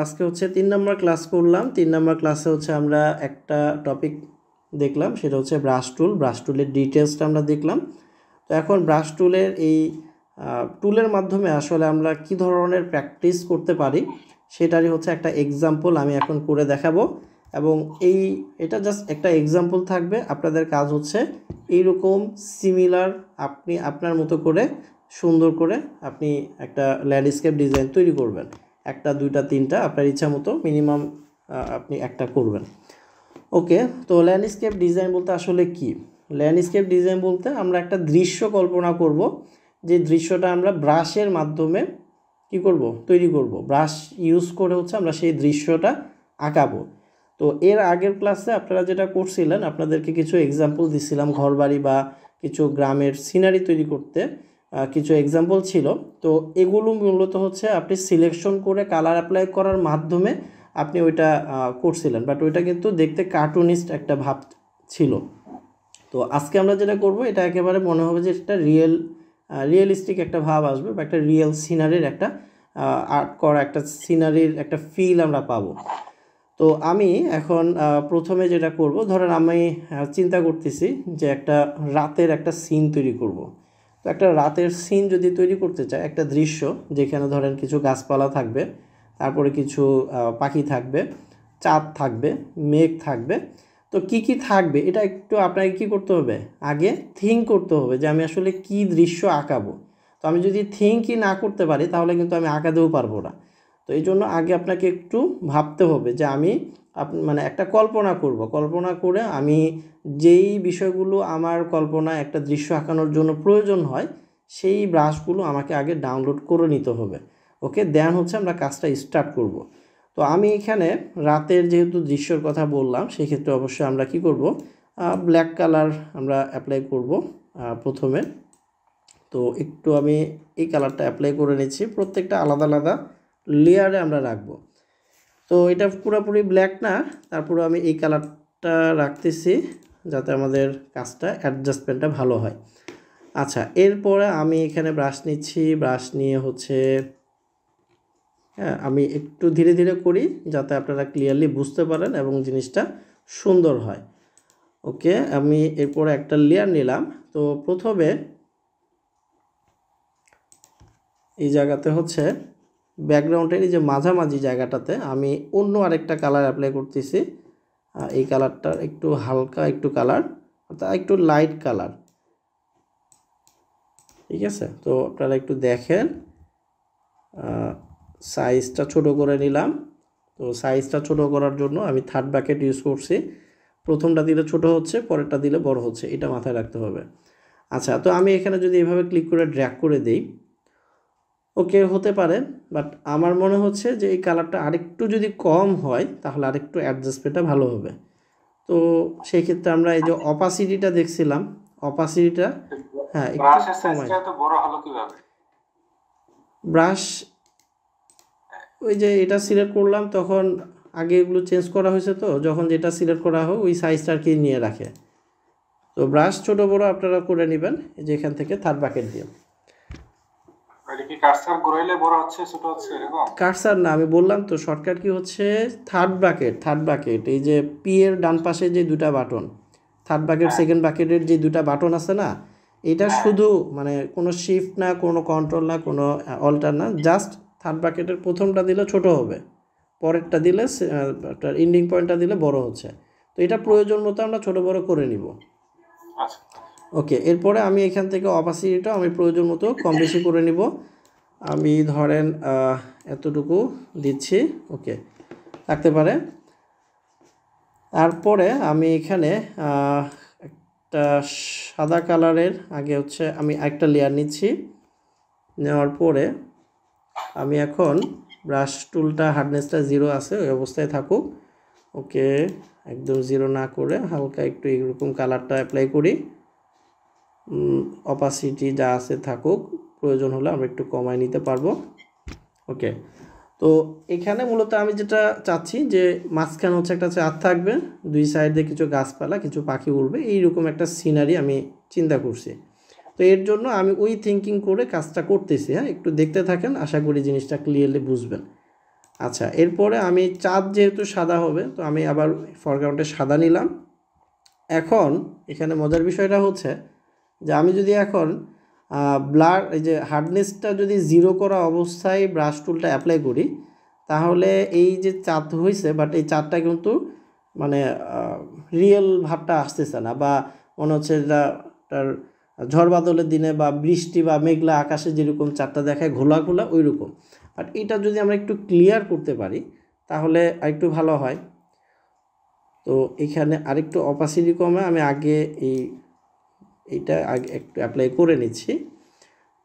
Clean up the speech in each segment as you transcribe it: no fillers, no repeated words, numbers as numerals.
আজকে হচ্ছে 3 নম্বর ক্লাস করলাম। 3 নম্বর ক্লাসে হচ্ছে আমরা একটা টপিক দেখলাম, সেটা হচ্ছে ব্রাশ টুল। ব্রাশ টুলের ডিটেলসটা আমরা দেখলাম। তো এখন ব্রাশ টুলের এই টুলের মাধ্যমে আসলে আমরা কি ধরনের প্র্যাকটিস করতে পারি সেটারই হচ্ছে একটা এক্সাম্পল আমি এখন করে দেখাবো। এবং এটা জাস্ট একটা এক্সাম্পল থাকবে। আপনাদের কাজ হচ্ছে এইরকম সিমিলার আপনি আপনার মতো করে সুন্দর করে আপনি একটা ল্যান্ডস্কেপ ডিজাইন তৈরি করবেন। একটা, দুইটা, তিনটা আপনার ইচ্ছা মতো মিনিমাম আপনি একটা করবেন। ওকে, তো ল্যান্ডস্কেপ ডিজাইন বলতে আসলে কি? ল্যান্ডস্কেপ ডিজাইন বলতে আমরা একটা দৃশ্য কল্পনা করব, যে দৃশ্যটা আমরা ব্রাশের মাধ্যমে কি করব, তৈরি করব। ব্রাশ ইউজ করে হচ্ছে আমরা সেই দৃশ্যটা আঁকাবো। তো এর আগের ক্লাসে আপনারা যেটা করছিলেন, আপনাদেরকে কিছু এক্সাম্পল দিছিলাম ঘরবাড়ি বা কিছু গ্রামের সিনারি তৈরি করতে, কিছু এক্সাম্পল ছিল। তো এগুলো মূলত হচ্ছে আপনি সিলেকশন করে কালার অ্যাপ্লাই করার মাধ্যমে আপনি ওইটা করছিলেন, বাট ওইটা কিন্তু দেখতে কার্টুনিস্ট একটা ভাব ছিল। তো আজকে আমরা যেটা করব, এটা একেবারে মনে হবে যে একটা রিয়েলিস্টিক একটা ভাব আসবে, বা একটা রিয়েল সিনারির একটা আর্ট করা একটা সিনারির একটা ফিল আমরা পাবো। তো আমি এখন প্রথমে যেটা করব, ধরেন আমি চিন্তা করতেছি যে একটা রাতের একটা সিন তৈরি করব। তো একটা রাতের সিন যদি তৈরি করতে চাই, একটা দৃশ্য যেখানে ধরেন কিছু গাছপালা থাকবে, তারপরে কিছু পাখি থাকবে, চাঁদ থাকবে, মেঘ থাকবে। তো কি কি থাকবে এটা একটু আপনাকে কি করতে হবে, আগে থিঙ্ক করতে হবে যে আমি আসলে কি দৃশ্য আঁকাবো। তো আমি যদি থিঙ্কই না করতে পারি তাহলে কিন্তু আমি আঁকাতেও পারবো না। তো এই জন্য আগে আপনাকে একটু ভাবতে হবে যে আমি মানে একটা কল্পনা করব। কল্পনা করে আমি যেই বিষয়গুলো আমার কল্পনা একটা দৃশ্য আঁকানোর জন্য প্রয়োজন হয়, সেই ব্রাশগুলো আমাকে আগে ডাউনলোড করে নিতে হবে। ওকে, দেন হচ্ছে আমরা কাজটা স্টার্ট করব। তো আমি এখানে রাতের যেহেতু দৃশ্যর কথা বললাম, সেক্ষেত্রে অবশ্যই আমরা কি করব, ব্ল্যাক কালার আমরা অ্যাপ্লাই করব প্রথমে। তো একটু আমি এই কালারটা অ্যাপ্লাই করে নিচ্ছি, প্রত্যেকটা আলাদা আলাদা লেয়ারে আমরা রাখবো। তো এটা পুরোপুরি ব্ল্যাক না, তারপরে আমি এই কালারটা রাখতেছি যাতে আমাদের কাজটা অ্যাডজাস্টমেন্টটা ভালো হয়। আচ্ছা, এরপরে আমি এখানে ব্রাশ নিচ্ছি। ব্রাশ নিয়ে হচ্ছে আমি একটু ধীরে ধীরে করি যাতে আপনারা ক্লিয়ারলি বুঝতে পারেন এবং জিনিসটা সুন্দর হয়। ওকে, আমি এরপরে একটা লেয়ার নিলাম। তো প্রথমে এই জায়গাতে হচ্ছে ব্যাকগ্রাউন্ডের এই যে মাঝামাঝি জায়গাটাতে আমি অন্য আরেকটা কালার অ্যাপ্লাই করতেছি। এই কালারটা একটু হালকা একটু কালার, অর্থাৎ একটু লাইট কালার। ঠিক আছে, তো আপনারা একটু দেখেন। সাইজটা ছোট করে নিলাম। তো সাইজটা ছোট করার জন্য আমি থার্ড ব্র্যাকেট ইউজ করছি। প্রথমটা দিলে ছোট হচ্ছে, পরেরটা দিলে বড় হচ্ছে, এটা মাথায় রাখতে হবে। আচ্ছা, তো আমি এখানে যদি এভাবে ক্লিক করে ড্র্যাগ করে দিই, ওকে হতে পারে, বাট আমার মনে হচ্ছে যে এই কালারটা আরেকটু যদি কম হয় তাহলে আরেকটু অ্যাডজাস্টমেন্টটা ভালো হবে। তো সেই ক্ষেত্রে আমরা এই যে অপাসিটিটা দেখছিলাম, অপাসিটিটা একটু কমাই। ব্রাশ ওই যে এটা সিলেক্ট করলাম তখন আগে এগুলো চেঞ্জ করা হয়েছে, তো যখন যেটা সিলেক্ট করা হয় ওই সাইজটা আর কি নিয়ে রাখে। তো ব্রাশ ছোট বড় আপনারা করে নেবেন এই যে এখান থেকে থার্ড ব্র্যাকেট দিয়ে। কার্সার না, আমি বললাম তো শর্টকাট কি হচ্ছে, থার্ড ব্র্যাকেট। এই যে পি এর ডান পাশে যে দুটা বাটন, থার্ড ব্র্যাকেট সেকেন্ড ব্র্যাকেটের যে দুটা বাটন আছে না, এটা শুধু মানে কোনো শিফট না, কোনো কন্ট্রোল না, কোনো অল্টার না, জাস্ট থার্ড ব্র্যাকেটের প্রথমটা দিলে ছোট হবে, পরেরটা দিলে এন্ডিং পয়েন্টটা দিলে বড় হচ্ছে। তো এটা প্রয়োজন মতো আমরা ছোট বড় করে নিব। ওকে, এরপরে আমি এখান থেকে অপাসিটিটা আমি প্রয়োজন মতো কম বেশি করে নিব। আমি ধরেন এতটুকু দিচ্ছি, ওকে থাকতে পারে। তারপরে আমি এখানে একটা সাদা কালারের আগে হচ্ছে আমি একটা লেয়ার নিচ্ছি। নেওয়ার পরে আমি এখন ব্রাশ টুলটা হার্ডনেসটা 0 আছে ওই অবস্থায় থাকুক। ওকে, একদম 0 না করে হালকা একটু এরকম কালারটা অ্যাপ্লাই করি। অপাসিটি যা আছে থাকুক, প্রয়োজন হলে আমরা একটু কমায় নিতে পারবো। ওকে, তো এখানে মূলত আমি যেটা চাচ্ছি যে মাঝখানে হচ্ছে একটা চাঁদ থাকবে, দুই সাইডে কিছু গাছপালা, কিছু পাখি উড়বে, এইরকম একটা সিনারি আমি চিন্তা করছি। তো এর জন্য আমি ওই থিঙ্কিং করে কাজটা করতেছি। একটু দেখতে থাকেন, আশা করি জিনিসটা ক্লিয়ারলি বুঝবেন। আচ্ছা, এরপরে আমি চাঁদ যেহেতু সাদা হবে, তো আমি আবার ফরগ্রাউন্ডে সাদা নিলাম। এখন এখানে মজার বিষয়টা হচ্ছে যে আমি যদি এখন ব্লার এই যে হার্ডনেসটা যদি 0 করা অবস্থায় ব্রাশ টুলটা অ্যাপ্লাই করি, তাহলে এই যে চাঁদ হয়েছে, বাট এই চাঁদটা কিন্তু মানে রিয়েল ভাবটা আসতেছে না, বা মনে হচ্ছে এটা তার ঝড় বাদলের দিনে বা বৃষ্টি বা মেঘলা আকাশে যেরকম চাঁদটা দেখায় ঘোলা ঘোলা ওই রকম। বাট এটা যদি আমরা একটু ক্লিয়ার করতে পারি তাহলে আরেকটু ভালো হয়। তো এখানে আরেকটু অপাসিটি কমে আমি আগে এইটা আগে একটু অ্যাপ্লাই করে নিচ্ছি।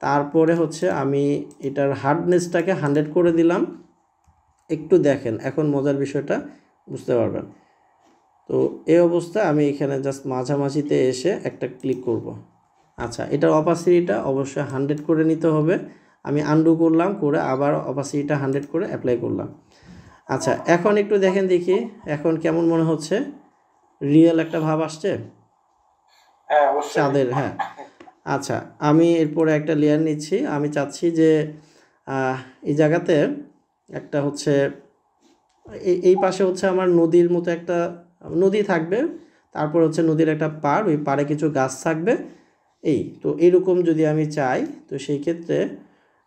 তারপরে হচ্ছে আমি এটার হার্ডনেসটাকে 100 করে দিলাম। একটু দেখেন, এখন মজার বিষয়টা বুঝতে পারবেন। তো এই অবস্থায় আমি এখানে জাস্ট মাঝামাঝিতে এসে একটা ক্লিক করব। আচ্ছা, এটার অপাসিটিটা অবশ্যই 100 করে নিতে হবে। আমি আনডু করলাম, করে আবার অপাসিটিটা 100 করে অ্যাপ্লাই করলাম। আচ্ছা, এখন একটু দেখেন দেখি এখন কেমন মনে হচ্ছে, রিয়েল একটা ভাব আসছে চাঁদের। হ্যাঁ, আচ্ছা, আমি এরপরে একটা লেয়ার নিচ্ছি। আমি চাচ্ছি যে এই জায়গাতে একটা হচ্ছে এই পাশে হচ্ছে আমার নদীর মতো একটা নদী থাকবে, তারপর হচ্ছে নদীর একটা পাড়, ওই পাড়ে কিছু গাছ থাকবে। এই তো এইরকম যদি আমি চাই, তো সেই ক্ষেত্রে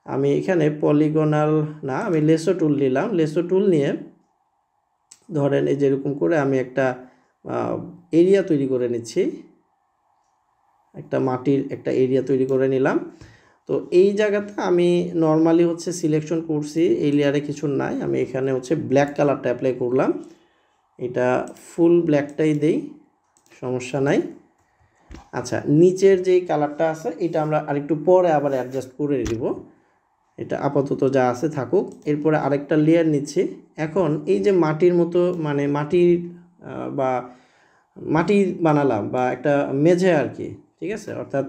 আমি এখানে পলিগনাল না, আমি লেসো টুল নিলাম। লেসো টুল নিয়ে ধরেন এই যেরকম করে আমি একটা এরিয়া তৈরি করে নিচ্ছি, একটা মাটির একটা এরিয়া তৈরি করে নিলাম। তো এই জায়গাতে আমি নর্মালি হচ্ছে সিলেকশন করছি, এই লেয়ারে কিছু নাই, আমি এখানে হচ্ছে ব্ল্যাক কালারটা অ্যাপ্লাই করলাম। এটা ফুল ব্ল্যাকটাই দেই, সমস্যা নাই। আচ্ছা, নিচের যেই কালারটা আছে এটা আমরা আরেকটু পরে আবার অ্যাডজাস্ট করে দিব, এটা আপাতত যা আছে থাকুক। এরপরে আরেকটা লেয়ার নিচ্ছি। এখন এই যে মাটির মতো মানে মাটির বা মাটি বানালাম বা একটা মেঝে আর কি, ঠিক আছে, অর্থাৎ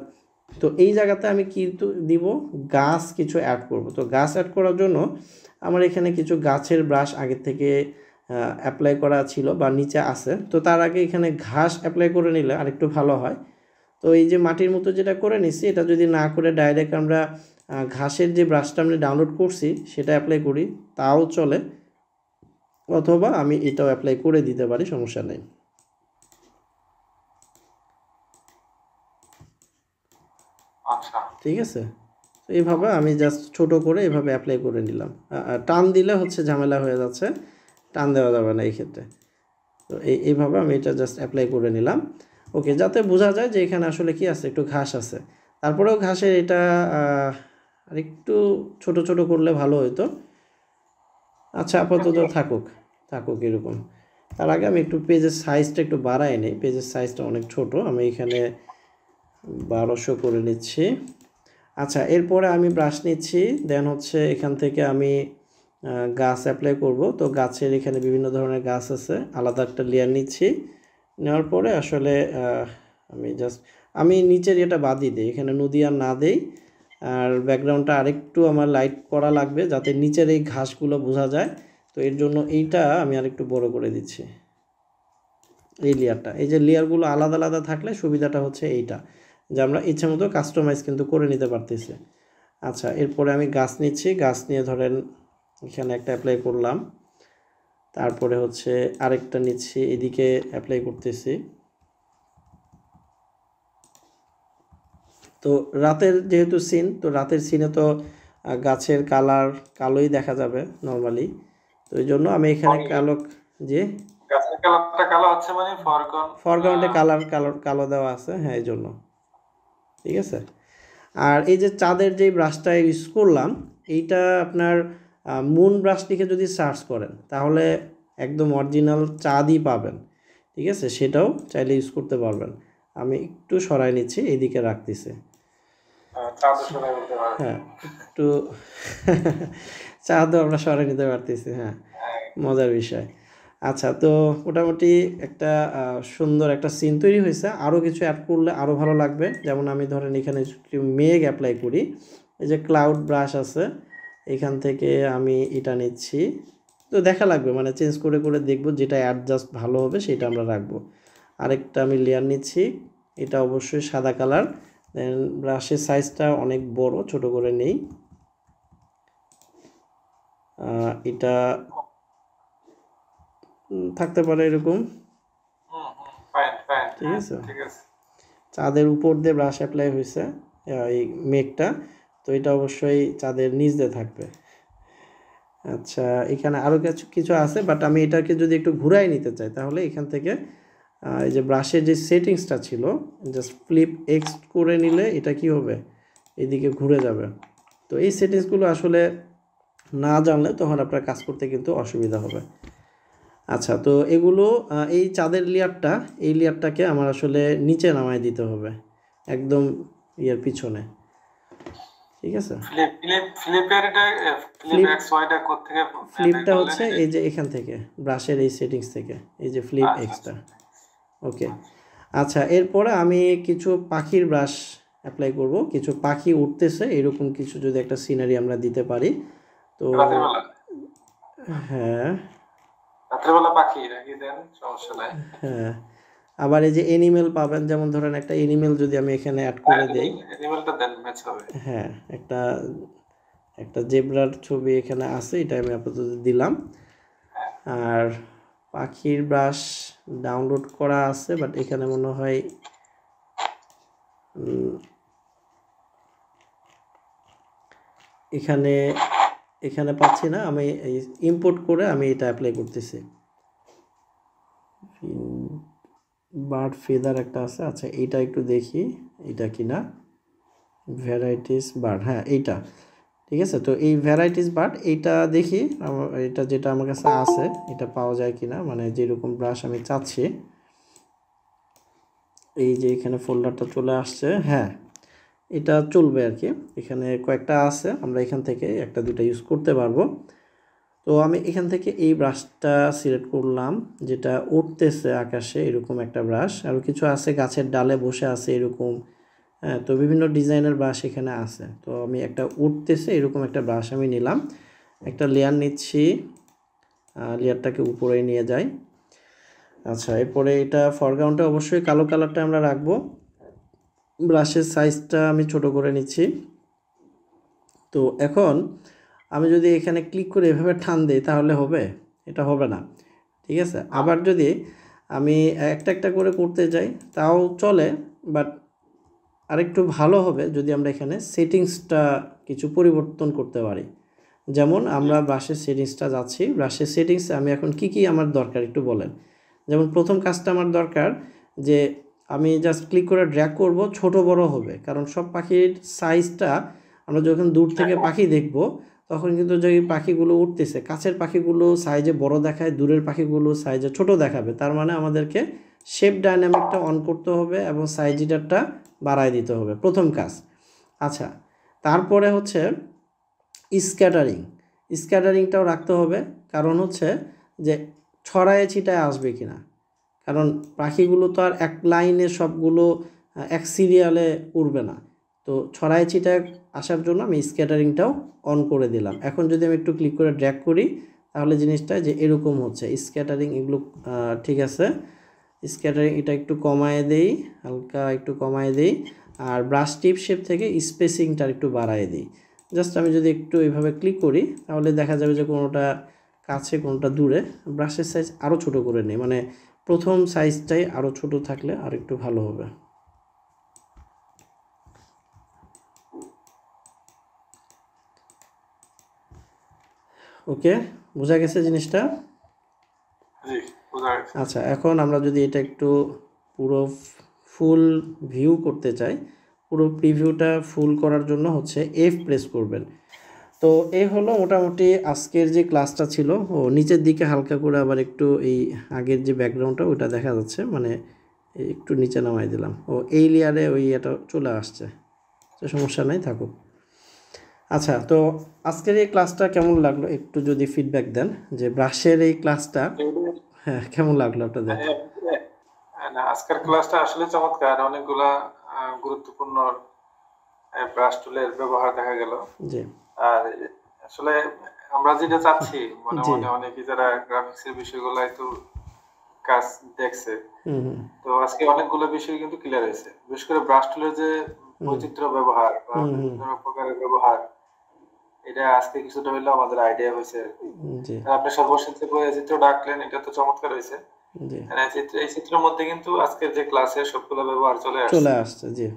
তো এই জায়গাতে আমি কি দিব, গাছ কিছু অ্যাড করব। তো গাছ অ্যাড করার জন্য আমার এখানে কিছু গাছের ব্রাশ আগে থেকে অ্যাপ্লাই করা ছিল বা নিচে আছে, তো তার আগে এখানে ঘাস অ্যাপ্লাই করে নিলে আরেকটু ভালো হয়। তো এই যে মাটির মতো যেটা করে নিচ্ছি, এটা যদি না করে ডাইরেক্ট আমরা ঘাসের যে ব্রাশটা আমরা ডাউনলোড করছি সেটা অ্যাপ্লাই করি তাও চলে, অথবা আমি এটাও অ্যাপ্লাই করে দিতে পারি, সমস্যা নেই। আচ্ছা, ঠিক আছে, তো এইভাবে আমি জাস্ট ছোট করে এভাবে অ্যাপ্লাই করে নিলাম। টান দিলে হচ্ছে ঝামেলা হয়ে যাচ্ছে, টান দেওয়া যাবে না এই ক্ষেত্রে। তো এইভাবে আমি এটা জাস্ট অ্যাপ্লাই করে নিলাম। ওকে, যাতে বোঝা যায় যে এখানে আসলে কি আছে, একটু ঘাস আছে। তারপরেও ঘাসের এটা আর একটু ছোট ছোট করলে ভালো হতো। আচ্ছা, আপাতত থাকুক থাকুক এরকম। তার আগে আমি একটু পেজের সাইজটা একটু বাড়াই নিই, পেজের সাইজটা অনেক ছোট, আমি এখানে 1200 করে নিচ্ছি। আচ্ছা, এরপরে আমি ব্রাশ নিচ্ছি, দেন হচ্ছে এখান থেকে আমি গাছ অ্যাপ্লাই করব। তো গাছের এখানে বিভিন্ন ধরনের গাছ আছে, আলাদা একটা লেয়ার নিচ্ছি। নেওয়ার পরে আসলে আমি নিচের এটা বাদই দিই, এখানে নদী আর না দেই। আর ব্যাকগ্রাউন্ডটা আরেকটু আমার লাইট করা লাগবে যাতে নিচের এই ঘাসগুলো বোঝা যায়। তো এর জন্য এইটা আমি আরেকটু বড় করে দিচ্ছি, এই লেয়ারটা। এই যে লেয়ারগুলো আলাদা আলাদা থাকলে সুবিধাটা হচ্ছে এইটা, যে আমরা ইচ্ছে মতো কাস্টমাইজ কিন্তু করে নিতে পারতেছি। আচ্ছা, এরপরে আমি গাছ নিচ্ছি, গাছ নিয়ে ধরেন এখানে একটা অ্যাপ্লাই করলাম, তারপরে হচ্ছে আরেকটা নিচ্ছি, এদিকে অ্যাপ্লাই করতেছি। তো রাতের যেহেতু সিন, তো রাতের সিনে তো গাছের কালার কালোই দেখা যাবে নর্মালি, তো এই জন্য আমি এখানে কালো, যে গাছের কালারটা কালো আছে মানে ফরগ্রাউন্ডে কালো দেওয়া আছে, হ্যাঁ এই জন্য। ঠিক আছে, আর এই যে চাঁদের যে ব্রাশটা ইউজ করলাম, এইটা আপনার মুন ব্রাশ লিখে যদি সার্চ করেন তাহলে একদম অরিজিনাল চাঁদই পাবেন। ঠিক আছে, সেটাও চাইলে ইউজ করতে পারবেন। আমি একটু সরাই নিচ্ছি, এইদিকে রাখতেছি। হ্যাঁ, একটু চাঁদও আমরা সরাই নিতে পারতেছি, হ্যাঁ, মজার বিষয়। আচ্ছা, তো মোটামুটি একটা সুন্দর একটা সিন তৈরি হয়েছে। আরও কিছু অ্যাড করলে আরও ভালো লাগবে, যেমন আমি ধরেন এখানে একটু মেঘ অ্যাপ্লাই করি, এই যে ক্লাউড ব্রাশ আছে, এখান থেকে আমি এটা নিচ্ছি। তো দেখা লাগবে মানে চেঞ্জ করে করে দেখব, যেটা অ্যাডজাস্ট ভালো হবে সেটা আমরা রাখবো। আরেকটা আমি লেয়ার নিচ্ছি, এটা অবশ্যই সাদা কালার। দেন ব্রাশের সাইজটা অনেক বড়, ছোট করে নেই। এটা থাকতে পারে এরকম, ফাইন ফাইন, ঠিক আছে। ঠিক আছে। চাঁদের উপর দিয়ে ব্রাশ অ্যাপ্লাই হয়েছে এই মেঘটা, তো এটা অবশ্যই চাঁদের নিচ দিয়ে থাকবে। আচ্ছা, এখানে আরও কিছু কিছু আছে, বাট আমি এটাকে যদি একটু ঘুরাই নিতে চাই তাহলে এখান থেকে এই যে ব্রাশের যে সেটিংসটা ছিল, জাস্ট ফ্লিপ এক্স করে নিলে এটা কি হবে, এদিকে ঘুরে যাবে। তো এই সেটিংসগুলো আসলে না জানলে তখন আপনার কাজ করতে কিন্তু অসুবিধা হবে। আচ্ছা, তো এগুলো এই চাঁদের লেয়ারটা, এই লেয়ারটাকে আমার আসলে নিচে নামায় দিতে হবে, একদম ইয়ের পিছনে, ঠিক আছে। ফ্লিপের এটা ফ্লিপ ফ্লিপ এক্স ওয়াইটা কোথা থেকে বের ফ্লিপটা করলেন হচ্ছে এটা? এই যে এখান থেকে ব্রাশের এই সেটিংস থেকে, এই যে ফ্লিপ আচ্ছা এক্সটা। আচ্ছা ওকে, আচ্ছা। আচ্ছা, এরপরে আমি কিছু পাখির ব্রাশ অ্যাপ্লাই করব, কিছু পাখি উঠতেছে এরকম কিছু যদি একটা সিনারি আমরা দিতে পারি। তো রাত্রিবেলা হ্যাঁ, রাত্রিবেলা পাখি রেখে দেন, সমস্যা নাই। হ্যাঁ, আবার এই যে এনিমেল পাবেন, যেমন ধরেন একটা এনিমেল যদি আমি এখানে অ্যাড করে দেই, অ্যানিমেলটা দেন, ম্যাচ হবে। হ্যাঁ, একটা একটা জেব্রার ছবি এখানে আছে, এটা আমি আপাতত দিলাম। আর পাখির ব্রাশ ডাউনলোড করা আছে, বাট এখানে মনে হয় এখানে এখানে পাচ্ছি না, আমি ইম্পোর্ট করে আমি এটা অ্যাপ্লাই করতেছি। বার্ড ফেদার একটা আছে, আচ্ছা এইটা একটু দেখি, এটা কি না, ভ্যারাইটিস বার্ড, হ্যাঁ এইটা, ঠিক আছে। তো এই ভ্যারাইটিস বার্ড এইটা দেখি, এটা যেটা আমার কাছে আছে এটা পাওয়া যায় কি না, মানে যেরকম ব্রাশ আমি চাচ্ছি। এই যে এখানে ফোল্ডারটা চলে আসছে, হ্যাঁ এটা চলবে আর কি, এখানে কয়েকটা আছে, আমরা এখান থেকে একটা দুটা ইউজ করতে পারবো। তো আমি এখান থেকে এই ব্রাশটা সিলেক্ট করলাম, যেটা উঠতেছে আকাশে এরকম একটা ব্রাশ, আরও কিছু আছে গাছের ডালে বসে আছে এরকম, হ্যাঁ, তো বিভিন্ন ডিজাইনের ব্রাশ এখানে আছে। তো আমি একটা উঠতেছে এরকম একটা ব্রাশ আমি নিলাম, একটা লেয়ার নিচ্ছি, লেয়ারটাকে উপরে নিয়ে যাই। আচ্ছা, এরপরে এটা ফরগ্রাউন্ডে অবশ্যই কালো কালারটা আমরা রাখবো, ব্রাশের সাইজটা আমি ছোট করে নিচ্ছি। তো এখন আমি যদি এখানে ক্লিক করে এভাবে টান দিই তাহলে হবে, এটা হবে না, ঠিক আছে। আবার যদি আমি একটা একটা করে করতে যাই তাও চলে, বাট আরেকটু ভালো হবে যদি আমরা এখানে সেটিংসটা কিছু পরিবর্তন করতে পারি। যেমন আমরা ব্রাশের সেটিংসটা যাচ্ছি, ব্রাশের সেটিংসে আমি এখন কি কি আমার দরকার একটু বলেন। যেমন প্রথম কাজটা আমার দরকার যে আমি জাস্ট ক্লিক করে ড্র্যাগ করব, ছোট বড় হবে, কারণ সব পাখির সাইজটা আমরা যখন দূর থেকে পাখি দেখব তখন কিন্তু যে পাখিগুলো উঠতেছে, কাছের পাখিগুলো সাইজে বড় দেখায়, দূরের পাখিগুলো সাইজে ছোট দেখাবে, তার মানে আমাদেরকে শেপ ডাইনামিকটা অন করতে হবে এবং সাইজ ইটারটা বাড়ায় দিতে হবে, প্রথম কাজ। আচ্ছা, তারপরে হচ্ছে স্ক্যাটারিং, স্ক্যাটারিংটাও রাখতে হবে, কারণ হচ্ছে যে ছড়ায় ছিটায় আসবে কিনা, কারণ পাখিগুলো তো আর এক লাইনে সবগুলো এক সিরিয়ালে উড়বে না, তো ছড়ায় ছিটায় আসার জন্য আমি স্ক্যাটারিংটাও অন করে দিলাম। এখন যদি আমি একটু ক্লিক করে ড্র্যাগ করি তাহলে জিনিসটা যে এরকম হচ্ছে, স্ক্যাটারিং এগুলো ঠিক আছে। স্ক্যাটারিং এটা একটু কমায় দেই, হালকা একটু কমায় দেই, আর ব্রাশ টিপ শেপ থেকে স্পেসিংটা একটু বাড়ায় দিই। জাস্ট আমি যদি একটু এইভাবে ক্লিক করি তাহলে দেখা যাবে যে কোনোটা কাছে কোনোটা দূরে, ব্রাশের সাইজ আরও ছোট করে নিই, মানে প্রথম সাইজটাই আরও ছোট থাকলে আর একটু ভালো হবে। ওকে, বোঝা গেছে জিনিসটা। জি, বোঝা গেছে। আচ্ছা, এখন আমরা যদি এটা একটু পুরো ফুল ভিউ করতে চাই, পুরো প্রিভিউটা ফুল করার জন্য হচ্ছে এফ প্রেস করবেন। তো এই হলো মোটামুটি আজকের যে ক্লাসটা ছিল। ও নিচের দিকে হালকা করে আবার একটু এই আগের যে ব্যাকগ্রাউন্ডটা ওটা দেখা যাচ্ছে, মানে একটু নিচে নামাই দিলাম, ও এই লেয়ারে ওই এটা চলে আসছে, তো সমস্যা নাই, থাকুক। আচ্ছা, তো আজকের এই ক্লাসটা কেমন লাগলো একটু যদি ফিডব্যাক দেন, যে ব্রাশের এই ক্লাসটা হ্যাঁ কেমন লাগলো আপনাদের? না, আজকের ক্লাসটা আসলে চমৎকার, অনেকগুলা গুরুত্বপূর্ণ ব্রাশ টুলের ব্যবহার দেখা গেল। জি আর আসলে আমরা যেটা চাচ্ছি, মনে জি, মনে অনেকে যারা গ্রাফিক্সের বিষয়গুলো একটু কাজ দেখছে, হুম হুম তো আজকে অনেকগুলো বিষয় কিন্তু ক্লিয়ার হয়েছে। বিশেষ করে ব্রাশ টুলের যে হুম বৈচিত্র্য ব্যবহার বা হুম হুম বিভিন্ন প্রকারের ব্যবহার, এটা আজকে কিছুটা হইলেও আমাদের আইডিয়া হয়েছে আর কি। জি আর আপনি সর্বশেষে চিত্র ডাকলেন, এটা তো চমৎকার হয়েছে। জি আর এই চিত্রের মধ্যে কিন্তু আজকের যে ক্লাসে সবগুলো ব্যবহার চলে চলে আসছে। আসছে। জি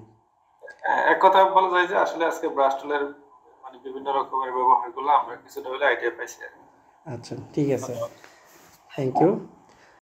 এক কথা বলা যায় যে আসলে আজকে ব্রাশ টুলের মানে বিভিন্ন রকমের ব্যবহারগুলো আমরা কিছুটা হলে আইডিয়া পাইছি আর কি। আচ্ছা, ঠিক আছে, ধন্যবাদ। Thank you.